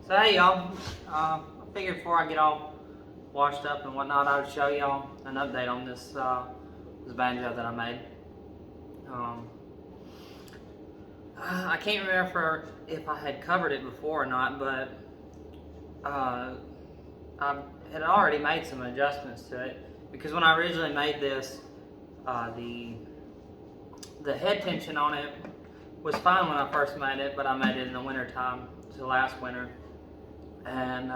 So hey y'all, I figured before I get all washed up and whatnot, I would show y'all an update on this banjo that I made. Um, I can't remember if I had covered it before or not, but uh, I had already made some adjustments to it because when I originally made this, the head tension on it was fine when I first made it, but I made it in the winter time, so last winter, and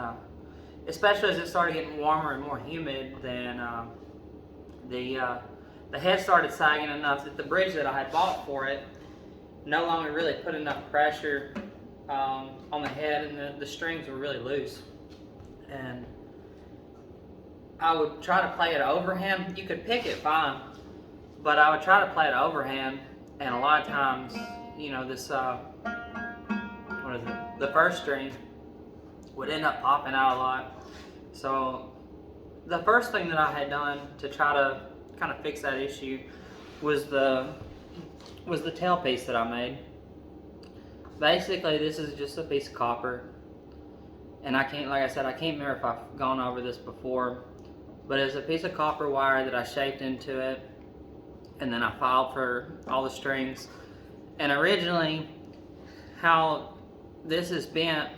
especially as it started getting warmer and more humid, then the uh, the head started sagging enough that the bridge that I had bought for it no longer really put enough pressure on the head, and the strings were really loose. And I would try to play it overhand. You could pick it fine, but I would try to play it overhand, and a lot of times, this what is it? The first string would end up popping out a lot. So the first thing that I had done to try to kind of fix that issue was the tailpiece that I made. Basically, this is just a piece of copper, and like I said, I can't remember if I've gone over this before, but it's a piece of copper wire that I shaped into it, and then I filed for all the strings. And originally, how this is bent,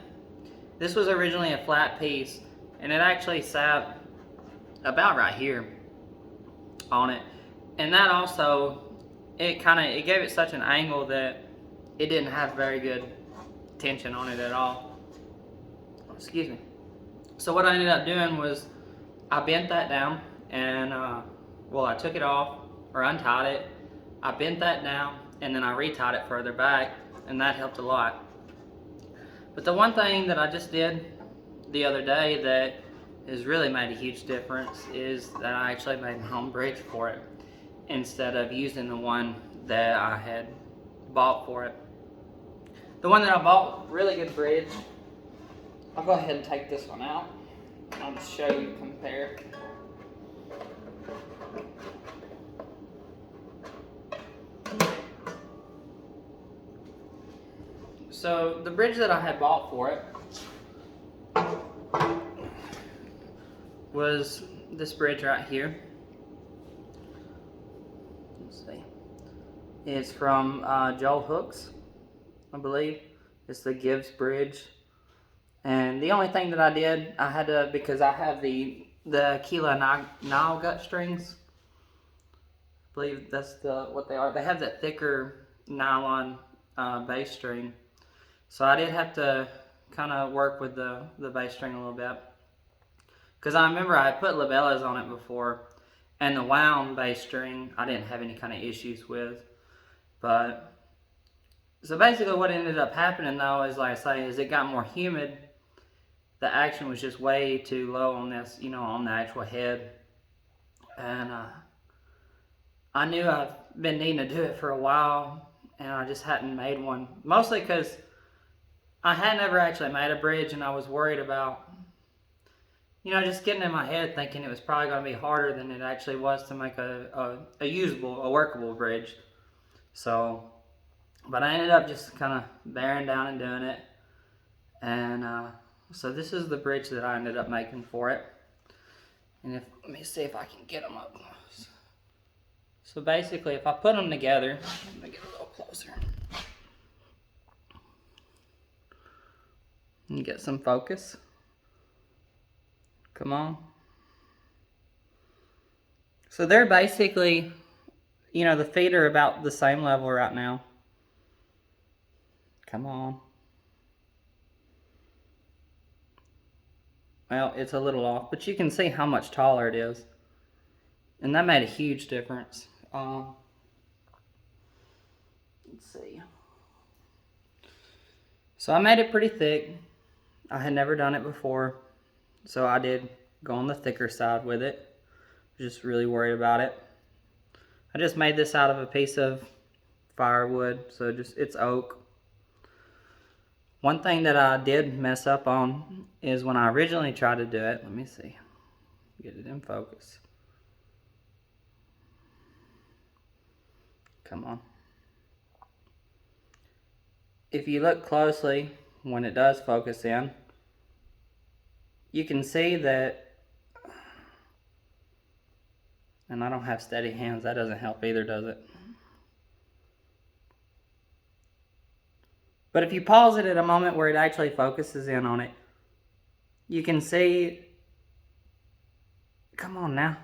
this was originally a flat piece, and it actually sat about right here on it, and that also it gave it such an angle that it didn't have very good tension on it at all. Excuse me. So what I ended up doing was I bent that down, and I took it off or untied it. I bent that down, and then I retied it further back, and that helped a lot. But the one thing that I just did the other day that has really made a huge difference is that I actually made my own bridge for it instead of using the one that I had bought for it. The one that I bought, really good bridge. I'll go ahead and take this one out. I'll just show you, compare. So the bridge that I had bought for it was this bridge right here. Let's see. It's from Joel Hooks, I believe. It's the Gibbs bridge. And the only thing that I did, I had to, because I have the Aquila Nile gut strings. I believe that's what they are. They have that thicker nylon bass string. So I did have to kind of work with the bass string a little bit. Because I remember I put labellas on it before, and the wound bass string I didn't have any kind of issues with. But so basically what ended up happening though is, like I say, is it got more humid. The action was just way too low on this, on the actual head. And I knew I've been needing to do it for a while, and I just hadn't made one. Mostly because I had never actually made a bridge, and I was worried about, just getting in my head thinking it was probably going to be harder than it actually was to make a usable, a workable bridge. So, but I ended up just kind of bearing down and doing it. And so this is the bridge that I ended up making for it. And let me see if I can get them up close. So basically, if I put them together, let me get a little closer. And get some focus. Come on. So they're basically, the feet are about the same level right now. Come on. Well, it's a little off, but you can see how much taller it is. And that made a huge difference. Let's see. So I made it pretty thick. I had never done it before, so I did go on the thicker side with it. Just really worried about it. I just made this out of a piece of firewood, so it's oak. One thing that I did mess up on is when I originally tried to do it. Let me see. Get it in focus. Come on. If you look closely, when it does focus in, you can see that, and I don't have steady hands, that doesn't help either, does it? But if you pause it at a moment where it actually focuses in on it, you can see, come on now.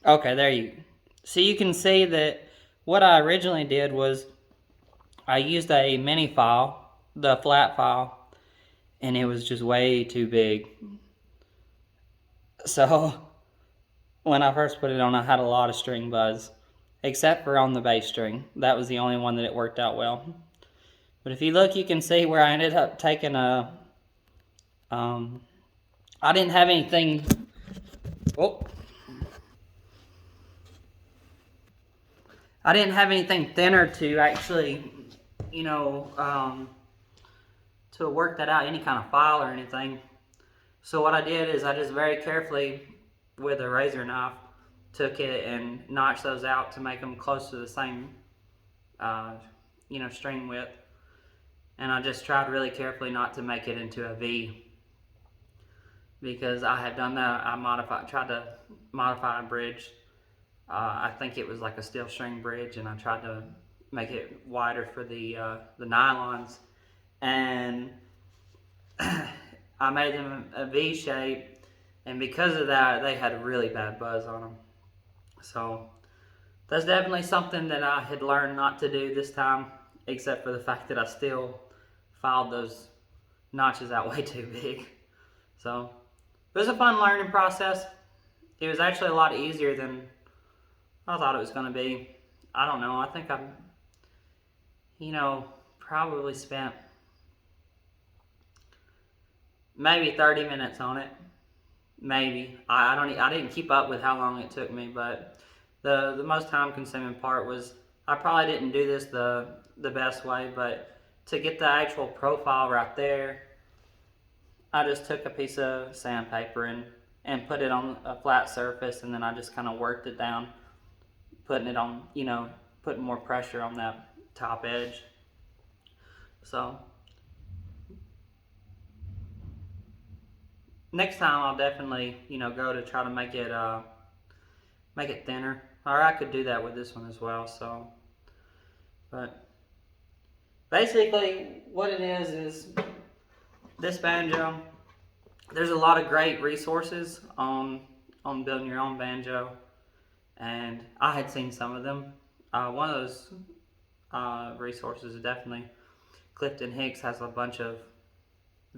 Okay, there you go. So you can see that what I originally did was I used a mini file, the flat file, and it was just way too big. So when I first put it on, I had a lot of string buzz, except for on the bass string. That was the only one that it worked out well. But if you look, you can see where I ended up taking a, I didn't have anything, oh, I didn't have anything thinner to actually, you know, to work that out, any kind of file or anything. So what I did is I just very carefully, with a razor knife, took it and notched those out to make them close to the same, you know, string width. And I just tried really carefully not to make it into a V, because I had done that. I tried to modify a bridge. I think it was like a steel string bridge, and I tried to make it wider for the nylons, and I made them a V shape, and because of that, they had really bad buzz on them. So that's definitely something that I had learned not to do this time, except for the fact that I still filed those notches out way too big. So it was a fun learning process. It was actually a lot easier than I thought it was going to be. I don't know. I think I, you know, probably spent maybe 30 minutes on it. Maybe. I didn't keep up with how long it took me, but the most time consuming part was, I probably didn't do this the best way, but to get the actual profile right there, I just took a piece of sandpaper and put it on a flat surface, and then I just kind of worked it down, putting it on, you know, putting more pressure on that top edge. So next time I'll definitely, you know, go to try to make it thinner. Or I could do that with this one as well. So, but basically what it is this banjo. There's a lot of great resources on building your own banjo, and I had seen some of them. One of those resources is definitely Clifton Hicks has a bunch of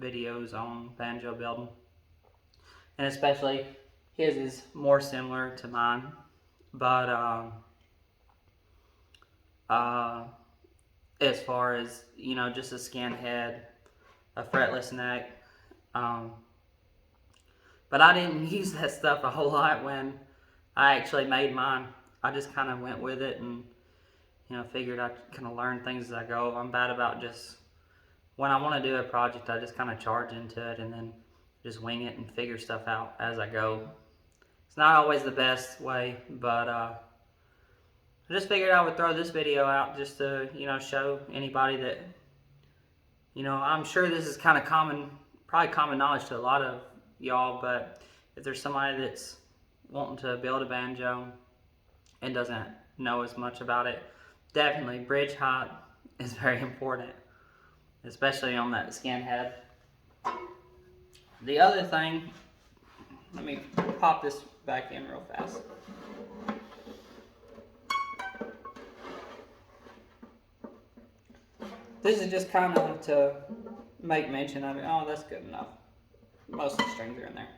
videos on banjo building, and especially his is more similar to mine, but as far as, you know, just a skin head, a fretless neck, but I didn't use that stuff a whole lot when I actually made mine. I just kind of went with it, and, you know, figured I'd kind of learn things as I go. I'm bad about just, when I want to do a project, I just kind of charge into it and then just wing it and figure stuff out as I go. It's not always the best way, but I just figured I would throw this video out just to, you know, show anybody that, you know, I'm sure this is kind of common, probably common knowledge to a lot of y'all, but if there's somebody that's wanting to build a banjo and doesn't know as much about it, definitely bridge height is very important, especially on that skin head. The other thing, let me pop this back in real fast. This is just kind of to make mention of it. Oh, that's good enough. Most of the strings are in there.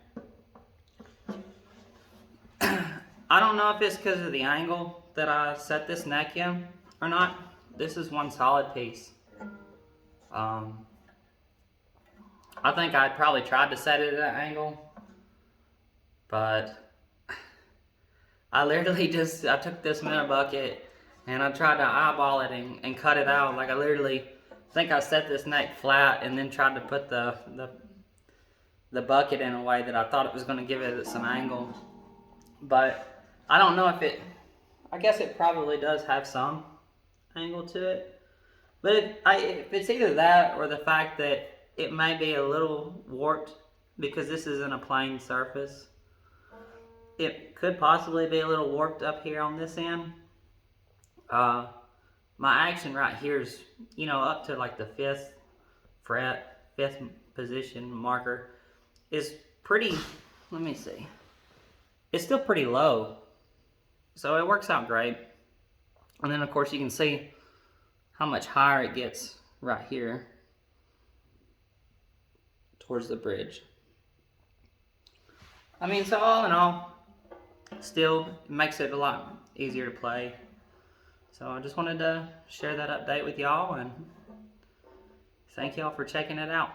I don't know if it's because of the angle that I set this neck in or not. This is one solid piece. I think I probably tried to set it at an angle, but I literally just, I took this minute bucket and I tried to eyeball it and cut it out. Like, I literally think I set this neck flat and then tried to put the bucket in a way that I thought it was going to give it some angle. But I don't know if it, I guess it probably does have some angle to it. But if it's either that or the fact that it may be a little warped because this isn't a plane surface. It could possibly be a little warped up here on this end. Uh, my action right here is, up to like the 5th fret, 5th position marker is pretty, let me see. It's still pretty low. So it works out great. And then of course you can see how much higher it gets right here towards the bridge. I mean, so all in all, still it makes it a lot easier to play. So I just wanted to share that update with y'all, and thank y'all for checking it out.